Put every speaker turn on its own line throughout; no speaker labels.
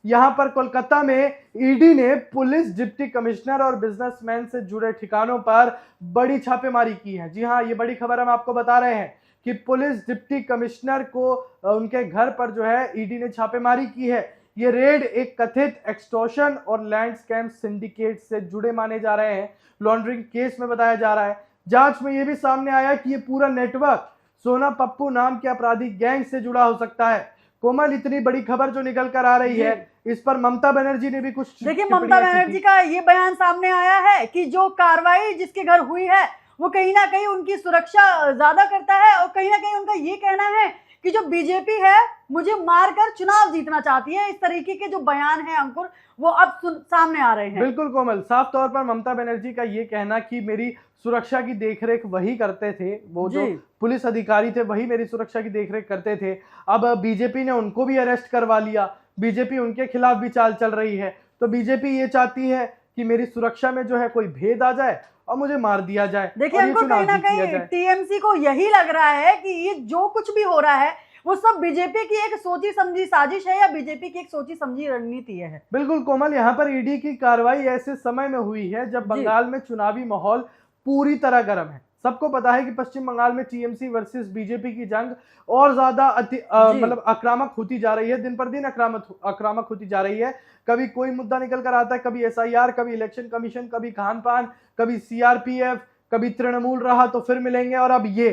यहां पर कोलकाता में ईडी ने पुलिस डिप्टी कमिश्नर और बिजनेसमैन से जुड़े ठिकानों पर बड़ी छापेमारी की है। जी हां, ये बड़ी खबर हम आपको बता रहे हैं कि पुलिस डिप्टी कमिश्नर को उनके घर पर जो है ईडी ने छापेमारी की है। ये रेड एक कथित एक्सटॉर्शन और लैंड स्कैम सिंडिकेट से जुड़े माने जा रहे हैं। लॉन्ड्रिंग केस में बताया जा रहा है। जांच में यह भी सामने आया कि ये पूरा नेटवर्क सोना पप्पू नाम के आपराधिक गैंग से जुड़ा हो सकता है। कोमल, इतनी बड़ी खबर जो निकल कर आ रही है, इस पर ममता बनर्जी ने भी कुछ
देखिए, ममता बनर्जी का ये बयान सामने आया है कि जो कार्रवाई जिसके घर हुई है वो कहीं ना कहीं उनकी सुरक्षा ज्यादा करता है, और कहीं ना कहीं उनका ये कहना है कि जो बीजेपी है मुझे मारकर चुनाव जीतना चाहती है। इस तरीके के जो बयान है अंकुर, वो अब सामने आ रहे हैं।
बिल्कुल कोमल, साफ तौर पर ममता बनर्जी का ये कहना कि मेरी सुरक्षा की देखरेख वही करते थे, वो जो पुलिस अधिकारी थे वही मेरी सुरक्षा की देखरेख करते थे। अब बीजेपी ने उनको भी अरेस्ट करवा लिया, बीजेपी उनके खिलाफ भी चाल चल रही है। तो बीजेपी ये चाहती है कि मेरी सुरक्षा में जो है कोई भेद आ जाए और मुझे मार दिया जाए।
देखिए अंकुर, कहीं ना कहीं टीएमसी को यही लग रहा है कि ये जो कुछ भी हो रहा है वो सब बीजेपी की एक सोची समझी साजिश है या बीजेपी की एक सोची समझी रणनीति है।
बिल्कुल कोमल, यहाँ पर ईडी की कार्रवाई ऐसे समय में हुई है जब बंगाल में चुनावी माहौल पूरी तरह गर्म है। सबको पता है कि पश्चिम बंगाल में टीएमसी वर्सेस बीजेपी की जंग और ज्यादा मतलब आक्रामक होती जा रही है, दिन पर दिन आक्रामक होती जा रही है। कभी कोई मुद्दा निकल कर आता है, कभी एसआईआर, कभी इलेक्शन कमीशन, कभी खान पान, कभी सीआरपीएफ, कभी तृणमूल रहा तो फिर मिलेंगे। और अब ये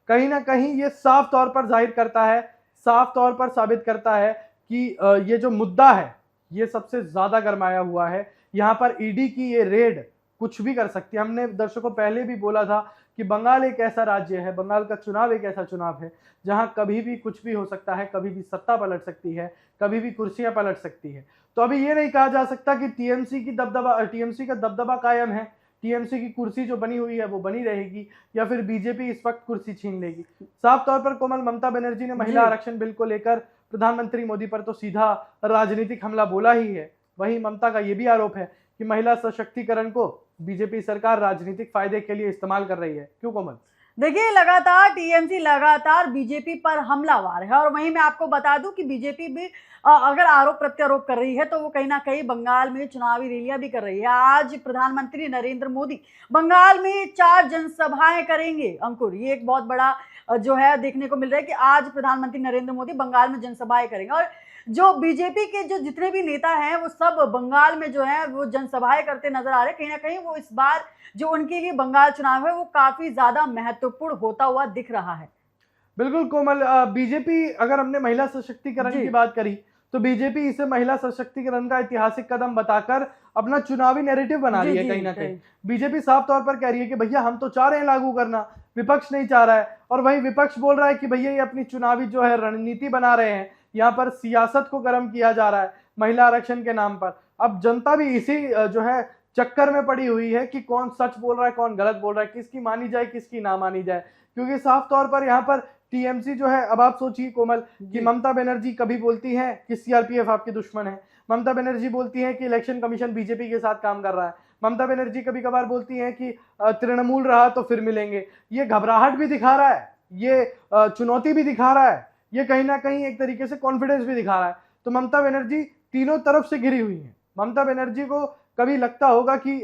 कहीं ना कहीं ये साफ तौर पर जाहिर करता है, साफ तौर पर साबित करता है कि ये जो मुद्दा है ये सबसे ज्यादा गरमाया हुआ है। यहाँ पर ईडी की ये रेड कुछ भी कर सकती है। हमने दर्शकों पहले भी बोला था कि बंगाल एक ऐसा राज्य है, बंगाल का चुनाव एक ऐसा चुनाव है जहां कभी भी कुछ भी हो सकता है, कभी भी सत्ता पलट सकती है, कभी भी कुर्सियां पलट सकती है। तो अभी ये नहीं कहा जा सकता कि टीएमसी का दबदबा कायम है, टीएमसी की कुर्सी जो बनी हुई है वो बनी रहेगी, या फिर बीजेपी इस वक्त कुर्सी छीन लेगी। साफ तौर पर कोमल, ममता बनर्जी ने महिला आरक्षण बिल को लेकर प्रधानमंत्री मोदी पर तो सीधा राजनीतिक हमला बोला ही है। वहीं ममता का यह भी आरोप है कि महिला सशक्तिकरण को बीजेपी सरकार राजनीतिक फायदे के लिए इस्तेमाल कर रही है। क्यों कोमल?
देखिए, लगातार टीएमसी लगातार बीजेपी पर हमलावार है, और वहीं मैं आपको बता दूं कि बीजेपी भी अगर आरोप प्रत्यारोप कर रही है तो वो कहीं ना कहीं बंगाल में चुनावी रैलियां भी कर रही है। आज प्रधानमंत्री नरेंद्र मोदी बंगाल में 4 जनसभाएं करेंगे। अंकुर, ये एक बहुत बड़ा जो है देखने को मिल रहा है कि आज प्रधानमंत्री नरेंद्र मोदी बंगाल में जनसभाएं करेंगे, और जो बीजेपी के जो जितने भी नेता हैं वो सब बंगाल में जो है वो जनसभाएं करते नजर आ रहे हैं। कहीं ना कहीं वो इस बार जो उनके लिए बंगाल चुनाव है वो काफी ज्यादा महत्वपूर्ण होता हुआ दिख रहा है।
बिल्कुल कोमल, बीजेपी, अगर हमने महिला सशक्तिकरण की बात करी तो बीजेपी इसे महिला सशक्तिकरण का ऐतिहासिक कदम बताकर अपना चुनावी नैरेटिव बना रही है। कहीं ना कहीं बीजेपी साफ तौर पर कह रही है कि भैया हम तो चाह रहे हैं लागू करना, विपक्ष नहीं चाह रहा है। और वही विपक्ष बोल रहा है कि भैया ये अपनी चुनावी जो है रणनीति बना रहे हैं, यहाँ पर सियासत को गर्म किया जा रहा है महिला आरक्षण के नाम पर। अब जनता भी इसी जो है चक्कर में पड़ी हुई है कि कौन सच बोल रहा है, कौन गलत बोल रहा है, किसकी मानी जाए, किसकी ना मानी जाए। क्योंकि साफ तौर पर यहाँ पर टीएमसी जो है, अब आप सोचिए कोमल कि ममता बनर्जी कभी बोलती है कि सीआरपीएफ आपके दुश्मन है, ममता बनर्जी बोलती है कि इलेक्शन कमीशन बीजेपी के साथ काम कर रहा है, ममता बनर्जी कभी कभार बोलती है कि तृणमूल रहा तो फिर मिलेंगे। ये घबराहट भी दिखा रहा है, ये चुनौती भी दिखा रहा है, ये कहीं ना कहीं एक तरीके से कॉन्फिडेंस भी दिखा रहा है। तो ममता बनर्जी तीनों तरफ से घिरी हुई है। ममता बनर्जी को कभी लगता होगा कि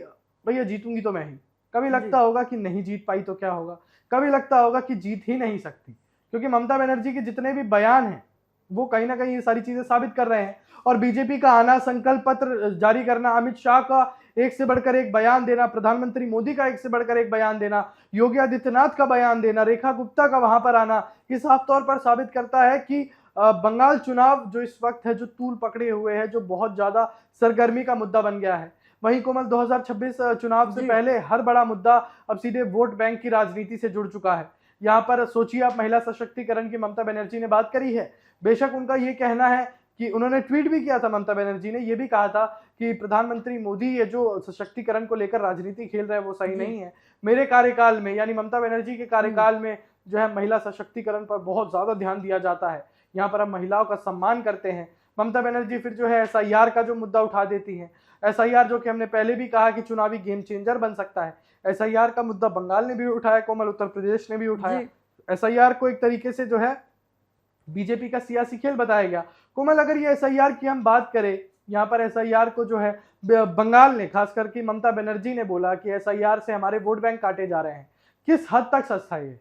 भैया जीतूंगी तो मैं ही, कभी लगता होगा कि नहीं जीत पाई तो क्या होगा, कभी लगता होगा कि जीत ही नहीं सकती। क्योंकि ममता बनर्जी के जितने भी बयान हैं वो कहीं ना कहीं ये सारी चीजें साबित कर रहे हैं। और बीजेपी का आना, संकल्प पत्र जारी करना, अमित शाह का एक से बढ़कर एक बयान देना, प्रधानमंत्री मोदी का एक से बढ़कर एक बयान देना, योगी आदित्यनाथ का बयान देना, रेखा गुप्ता का वहां पर आना, ये साफ तौर पर साबित करता है कि बंगाल चुनाव जो इस वक्त है, जो तूल पकड़े हुए है, जो बहुत ज्यादा सरगर्मी का मुद्दा बन गया है। वहीं कोमल, 2026 चुनाव से पहले हर बड़ा मुद्दा अब सीधे वोट बैंक की राजनीति से जुड़ चुका है। यहाँ पर सोचिए आप, महिला सशक्तिकरण की ममता बनर्जी ने बात करी है। बेशक उनका ये कहना है कि उन्होंने ट्वीट भी किया था, ममता बनर्जी ने यह भी कहा था कि प्रधानमंत्री मोदी ये जो सशक्तिकरण को लेकर राजनीति खेल रहे हैं वो सही नहीं है। मेरे कार्यकाल में, यानी ममता बनर्जी के कार्यकाल में जो है महिला सशक्तिकरण पर बहुत ज्यादा ध्यान दिया जाता है, यहाँ पर हम महिलाओं का सम्मान करते हैं। ममता बनर्जी फिर जो है एसआईआर का जो मुद्दा उठा देती है, एसआईआर जो कि हमने पहले भी कहा कि चुनावी गेम चेंजर बन सकता है। एसआईआर का मुद्दा बंगाल ने भी उठाया कोमल, उत्तर प्रदेश ने भी उठाया। एसआईआर को एक तरीके से जो है बीजेपी का सियासी खेल बताया गया। कोमल, अगर ये एसआईआर की हम बात करें यहाँ पर एसआईआर को जो है बंगाल ने, खास करके ममता बनर्जी ने बोला कि एसआईआर से हमारे वोट बैंक काटे जा रहे हैं। किस हद तक सच था ये?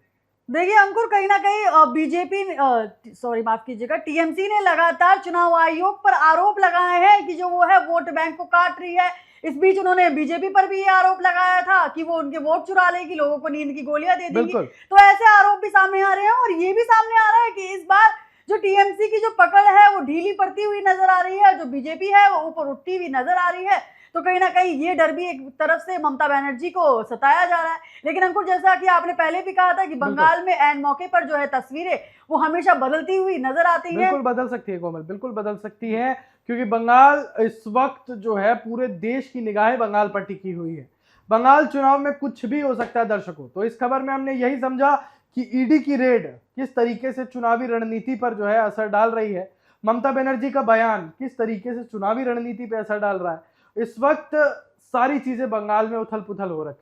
देखिए अंकुर, कहीं ना कहीं बीजेपी, सॉरी माफ कीजिएगा, टीएमसी ने लगातार चुनाव आयोग पर आरोप लगाए हैं कि जो वो है वोट बैंक को काट रही है। इस बीच उन्होंने बीजेपी पर भी ये आरोप लगाया था कि वो उनके वोट चुरा लेगी, लोगों को नींद की गोलियां दे देगी।
बिल्कुल।
तो ऐसे आरोप भी सामने आ रहे हैं और ये भी सामने आ रहा है कि इस बार जो टीएमसी की जो पकड़ है वो ढीली पड़ती हुई नजर आ रही है, जो बीजेपी है वो ऊपर उठती हुई नजर आ रही है। तो कहीं ना कहीं ये डर भी एक तरफ से ममता बनर्जी को सताया जा रहा है। लेकिन अंकुर, जैसा कि आपने पहले भी कहा था कि बंगाल में ऐन मौके पर जो है तस्वीरें वो हमेशा बदलती हुई नजर आती हैं।
बिल्कुल बदल सकती है कोमल, बिल्कुल बदल सकती है, क्योंकि बंगाल इस वक्त जो है पूरे देश की निगाहें बंगाल पर टिकी हुई है। बंगाल चुनाव में कुछ भी हो सकता है दर्शकों। तो इस खबर में हमने यही समझा कि ईडी की रेड किस तरीके से चुनावी रणनीति पर जो है असर डाल रही है, ममता बनर्जी का बयान किस तरीके से चुनावी रणनीति पर असर डाल रहा है। इस वक्त सारी चीजें बंगाल में उथल पुथल हो रखी